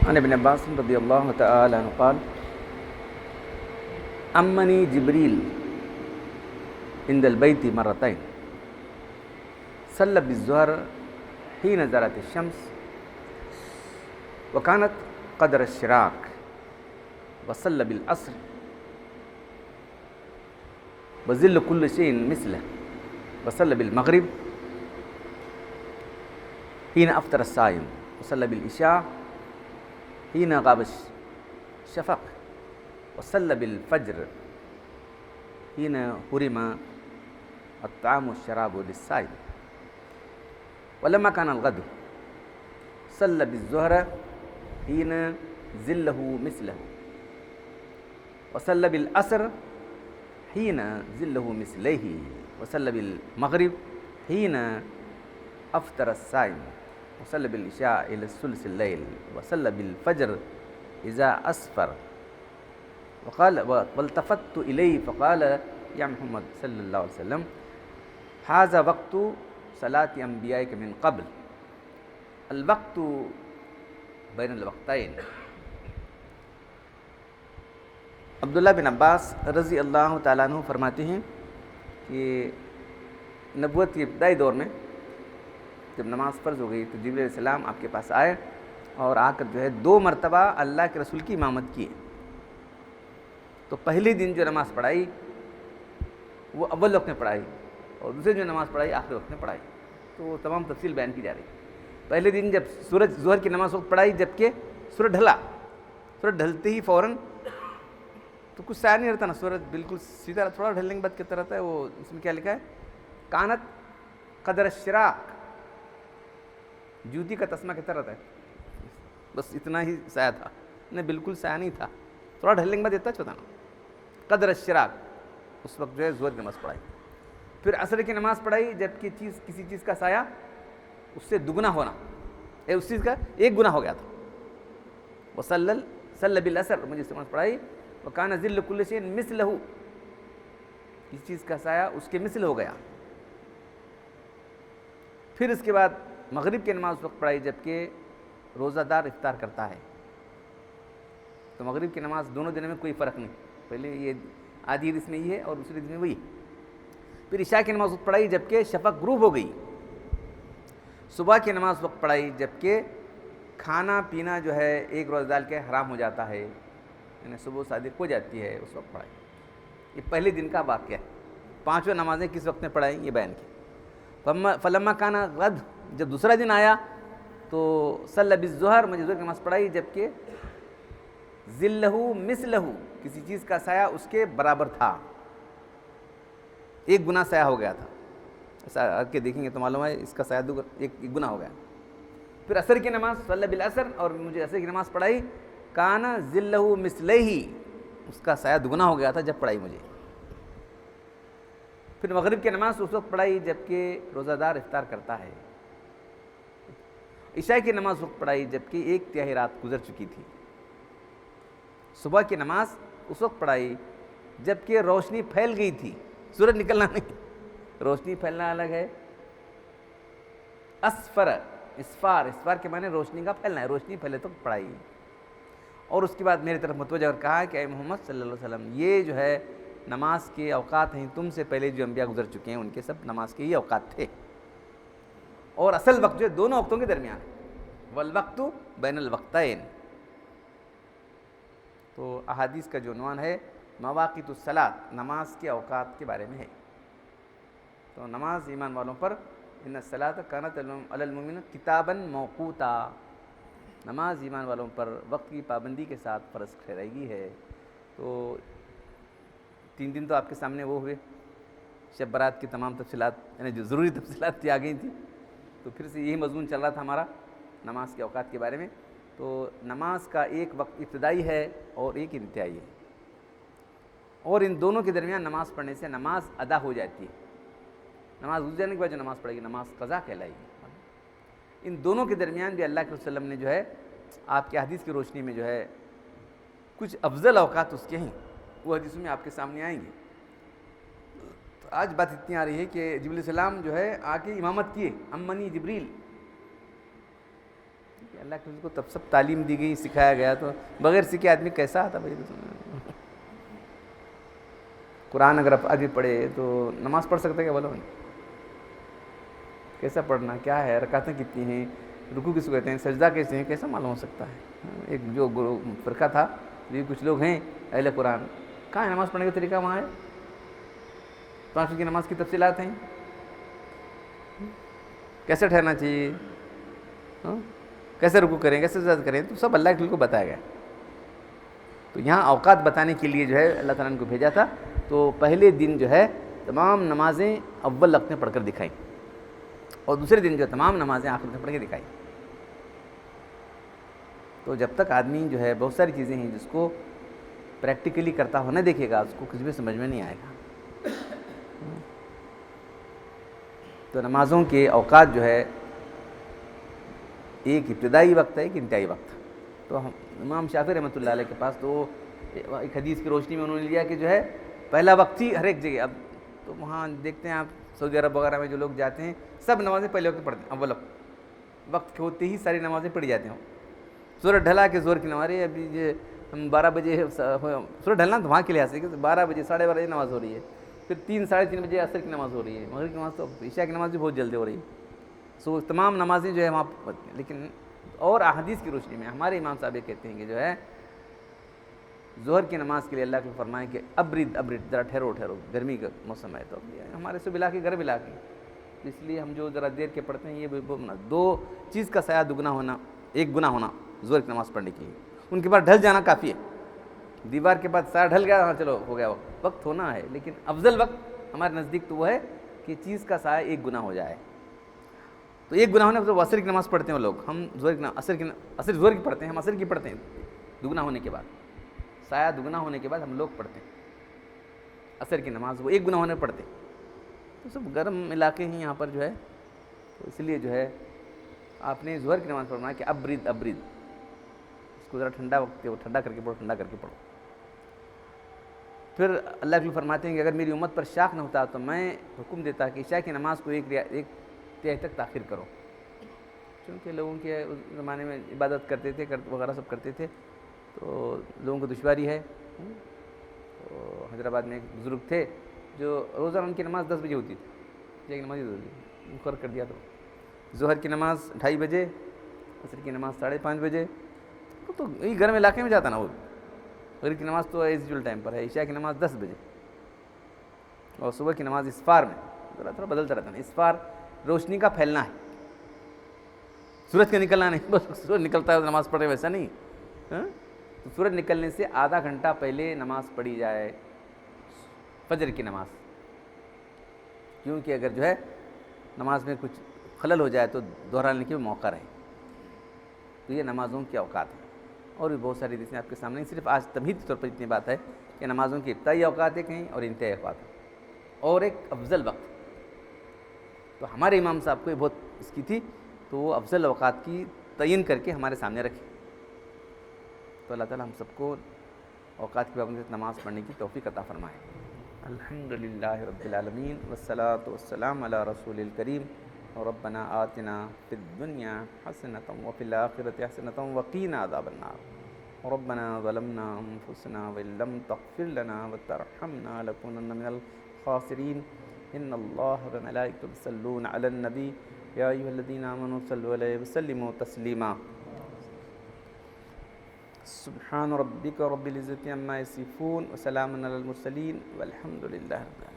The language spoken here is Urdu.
عن ابن عباس رضی اللہ تعالی عنہ قال امنی جبریل عند البیت مرتين صلى بالظهر حين زالت الشمس وكانت قدر الشراق وصلى بالعصر وظل كل شيء مثله وصلى بالمغرب حين أفطر الصائم وصلى بالعشاء حين غاب الشفق وصلى بالفجر حين حرم الطعام والشراب للصائم ولما كان الغد صلى بالظهر حين ظله مثله وصلى بالعصر حين ظله مثله وصلى بالمغرب حين أفطر الصائم وصلى بالعشاء إلى ثلث الليل وصلى بالفجر إذا أسفر وقال والتفت إليه فقال يا محمد صلى الله عليه وسلم هذا وقت صلاة أنبيائك من قبل الوقت بین الوقتین۔ عبداللہ بن عباس رضی اللہ تعالیٰ عنہ فرماتے ہیں کہ نبوت کے ابتدائی دور میں جب نماز فرض ہو گئی تو جبریل علیہ السلام آپ کے پاس آئے اور آ کر جو ہے 2 مرتبہ اللہ کے رسول کی امامت کی۔ تو پہلے دن جو نماز پڑھائی وہ اول وقت میں پڑھائی اور دوسرے جو نماز پڑھائی آخری وقت میں پڑھائی، تو تمام تفصیل بیان کی جا رہی ہے۔ پہلے دن جب سورج ظہر کی نماز وقت پڑھائی جبکہ سورج ڈھلا، سورج ڈھلتے ہی فوراً تو کچھ سایہ نہیں رہتا نا، سورج بالکل سیدھا تھوڑا ڈھلنے کے بعد کتنا رہتا ہے، وہ اس میں کیا لکھا ہے کانت قدر الشراق، جوتی کا تسمہ کتنا رہتا ہے، بس اتنا ہی سایہ تھا، نہیں بالکل سایہ نہیں تھا، تھوڑا ڈھلنے کے بعد اتنا چھوٹا نا قدر الشراق۔ اس وقت جو ہے ظہر کی نماز پڑھائی، پھر عصر کی نماز پڑھائی جبکہ کسی چیز کا سایہ اس سے دگنا ہونا، اس چیز کا 1 گنا ہو گیا تھا۔ وصلی بالعصر، مجھے نماز پڑھائی، وکان ظل کل شیء مثلہ، کسی چیز کا سایہ اس کے مثل ہو گیا۔ پھر اس کے بعد مغرب کی نماز وقت پڑھائی جبکہ روزہ دار افطار کرتا ہے، تو مغرب کی نماز دونوں دنوں میں کوئی فرق نہیں، پہلے یہ آدھی حدیث میں یہ ہے اور دوسری حدیث میں وہی۔ پھر عشاء کی نماز وقت پڑھائی جبکہ شفق غروب ہو گئی۔ صبح کی نماز وقت پڑھائی جبکہ کھانا پینا جو ہے ایک روزہ دار کے حرام ہو جاتا ہے، یعنی صبح صادق ہو جاتی ہے، اس وقت پڑھائی۔ یہ پہلے دن کا واقعہ ہے۔ 5 نمازیں کس وقت میں پڑھائیں یہ بیان کی۔ فلما کانا غد، جب دوسرا دن آیا تو صلی بالظہر، مجھے ظہر کی نماز پڑھائی جبکہ ظلہ مثلہ، کسی چیز کا سایہ اس کے برابر تھا، 1 گنا سایہ ہو گیا تھا۔ ایسا آ کے دیکھیں گے تو معلوم ہے اس کا سایہ 1 گنا ہو گیا۔ پھر عصر کی نماز صلی بالعصر، اور مجھے عصر کی نماز پڑھائی کانا ظلہ مثلہ، اس کا سایہ 2 گنا ہو گیا تھا جب پڑھائی مجھے۔ پھر مغرب کی نماز اس وقت پڑھائی جبکہ روزہ دار افطار کرتا ہے۔ عشاء کی نماز وقت پڑھائی جبکہ 1/3 رات گزر چکی تھی۔ صبح کی نماز اس وقت پڑھائی جبکہ روشنی پھیل گئی تھی، سورج نکلنا نہیں، روشنی پھیلنا الگ ہے۔ اسفار کے معنی روشنی کا پھیلنا ہے، روشنی پھیلے تو پڑھائی۔ اور اس کے بعد میری طرف متوجہ اور کہا کہ اے محمد صلی اللہ علیہ وسلم، یہ جو ہے نماز کے اوقات ہیں، تم سے پہلے جو انبیاء گزر چکے ہیں ان کے سب نماز کے ہی اوقات تھے، اور اصل وقت جو ہے دونوں وقتوں کے درمیان ہے، والوقت بین الوقتین۔ تو احادیث کا جو عنوان ہے مواقیت الصلاۃ، نماز کے اوقات کے بارے میں ہے۔ تو نماز ایمان والوں پر ان الصلاۃ کانت علی المؤمنین کتابا موقوتا، نماز ایمان والوں پر وقت کی پابندی کے ساتھ فرض ٹھہرائی گئی ہے۔ تو 3 دن تو آپ کے سامنے وہ ہوئے، شب برات کی تمام تفصیلات، یعنی جو ضروری تفصیلات تھی آ گئی تھیں، تو پھر سے یہی مضمون چل رہا تھا ہمارا نماز کے اوقات کے بارے میں۔ تو نماز کا ایک وقت ابتدائی ہے اور ایک انتہائی ہے، اور ان دونوں کے درمیان نماز پڑھنے سے نماز ادا ہو جاتی ہے۔ نماز گزر جانے کے بعد جو نماز پڑھے گی نماز قضا کہلائے گی۔ ان دونوں کے درمیان بھی اللہ کے رسول صلی اللہ علیہ وسلم نے جو ہے آپ کی حدیث کی روشنی میں جو ہے کچھ افضل اوقات اس کے ہیں، وہ حدیثوں میں آپ کے سامنے آئیں گے۔ تو آج بات اتنی آ رہی ہے کہ جبریل علیہ السلام جو ہے آ کے امامت کیے، امنی جبریل، کہ اللہ کے رسول کو تب سب تعلیم دی گئی، سکھایا گیا، تو بغیر سیکھے آدمی کیسا آتا بھائی؟ قرآن اگر آدمی پڑھے تو نماز پڑھ سکتا ہے کیا بولو؟ کیسا پڑھنا، کیا ہے، رکعتیں کتنی ہیں، رکوع کس کو کہتے ہیں، سجدہ کیسے ہیں، کیسا معلوم ہو سکتا ہے؟ ایک جو فرقہ تھا، یہ کچھ لوگ ہیں اہل قرآن، کہاں ہے نماز پڑھنے کا طریقہ؟ وہاں ہے 5 وقت کی نماز کی تفصیلات ہیں، کیسے ٹھہرنا چاہیے، کیسے رکوع کریں، کیسے سجدہ کریں، تو سب اللہ کے رسول کو بتایا گیا. تو یہاں اوقات بتانے کے لیے جو ہے اللہ تعالیٰ نے کو بھیجا تھا. تو پہلے دن جو ہے تمام نمازیں اول وقت میں پڑھ کر دکھائیں، اور دوسرے دن جو تمام نمازیں آخر میں پڑھ کے دکھائیں. تو جب تک آدمی جو ہے بہت ساری چیزیں ہیں جس کو پریکٹیکلی کرتا ہو نہ دیکھے گا، اس کو کچھ بھی سمجھ میں نہیں آئے گا. تو نمازوں کے اوقات جو ہے ایک ابتدائی وقت ہے، ایک انتہائی وقت. تو امام شافعی رحمۃ اللہ علیہ کے پاس تو ایک حدیث کی روشنی میں انہوں نے لیا کہ جو ہے پہلا وقت ہی ہر ایک جگہ. اب تو وہاں دیکھتے ہیں آپ سعودی عرب وغیرہ میں جو لوگ جاتے ہیں سب نمازیں پہلے وقت پڑھتے ہیں، اول وقت کے ہوتے ہی ساری نمازیں پڑھی جاتی ہیں. سورج ڈھلا کے زور کی نماز، ابھی جو ہم 12 بجے سورج ڈھلنا تو وہاں کے لحاظ سے کہ 12 بجے 12:30 بجے نماز ہو رہی ہے، پھر 3 ساڑھے 3 بجے عصر کی نماز ہو رہی ہے، مغرب کی نماز تو عشاء کی نماز بھی بہت جلدی ہو رہی ہے. تمام نمازیں جو ہے وہاں پڑھتی ہیں. لیکن اور احادیث کی روشنی میں ہمارے امام صاحب یہ کہتے ہیں کہ جو ہے ظہر کی نماز کے لیے اللہ کو فرمائیں کہ ابرد ذرا ٹھہرو، گرمی کا موسم ہے تو ہمارے سے بلا کے گھر بلا کے، اس لیے ہم جو ذرا دیر کے پڑھتے ہیں. یہ 2 چیز کا سایہ دگنا ہونا، ایک گنا ہونا ظہر کی نماز پڑھنے کے لیے. ان کے بعد ڈھل جانا کافی ہے، دیوار کے بعد سایہ ڈھل گیا، ہاں چلو ہو گیا، وقت ہونا ہے. لیکن افضل وقت ہمارے نزدیک تو وہ ہے کہ چیز کا سایہ ایک گنا ہو جائے. تو ایک گنا ہونے پر عصر کی نماز پڑھتے ہیں وہ لوگ، ہم عصر ظہر کی پڑھتے ہیں، ہم عصر کی پڑھتے ہیں دگنا ہونے کے بعد، سایہ دگنا ہونے کے بعد ہم لوگ پڑھتے ہیں عصر کی نماز، وہ ایک گنا ہونے پڑھتے ہیں. تو سب گرم علاقے ہیں یہاں پر جو ہے، تو اس لیے جو ہے آپ نے ظہر کی نماز پڑھنا ہے کہ ابرد اس کو ذرا ٹھنڈا وقت ہے وہ ٹھنڈا کر کے پڑھو. پھر اللہ کے فرماتے ہیں کہ اگر میری امت پر شاق نہ ہوتا تو میں حکم دیتا کہ عشاء کی نماز کو ایک تہائی تک تاخیر کرو، چونکہ لوگوں کے اس زمانے میں عبادت کرتے تھے وغیرہ سب کرتے تھے، تو لوگوں کو دشواری ہے. تو حیدرآباد میں ایک بزرگ تھے جو روزانہ ان کی نماز 10 بجے ہوتی تھی، عشاء کی نماز مقرر کر دیا. تو ظہر کی نماز 2:30 بجے، عصر کی نماز 5:30 بجے. تو یہی گرم علاقے میں جاتا نا وہ. مغرب کی نماز تو ایز یوزول ٹائم پر ہے، عشاء کی نماز 10 بجے، اور صبح کی نماز اسفار میں تھوڑا بدلتا رہتا ہے. اسفار روشنی کا پھیلنا ہے، سورج کا نکلنا نہیں. بس سورج نکلتا ہے نماز پڑھے، ویسا نہیں. تو سورج نکلنے سے آدھا گھنٹہ پہلے نماز پڑھی جائے فجر کی نماز، کیونکہ اگر جو ہے نماز میں کچھ خلل ہو جائے تو دہرانے کے موقع رہے. تو یہ نمازوں کے اوقات ہیں، اور بھی بہت ساری چیزیں آپ کے سامنے. صرف آج تمہید کے طور پر اتنی بات ہے کہ نمازوں کے ابتدائی اوقات ایک ہیں اور انتہائی اوقات ہیں، اور ایک افضل وقت. تو ہمارے امام صاحب کو یہ بہت اس کی تھی، تو وہ افضل اوقات کی تعین کر کے ہمارے سامنے رکھے. تو اللہ تعالیٰ ہم سب کو اوقات کی پابندی سے نماز پڑھنے کی توفیق عطا فرمائے. الحمدللہ رب العالمین والصلاة والسلام علی رسول الکریم. ربنا آتنا فی الدنیا حسنۃ وفی الآخرۃ حسنۃ وقینا عذاب النار. ربنا ظلمنا انفسنا وان لم تغفر لنا وترحمنا لنكونن من الخاسرین. ان اللہ وملائکتہ یصلون علی النبی یا ایھا الذین آمنوا صلوا علیہ وسلموا تسلیما. سبحان ربک رب العزة عما یصفون وسلام علی المرسلین والحمد للہ رب العالمین.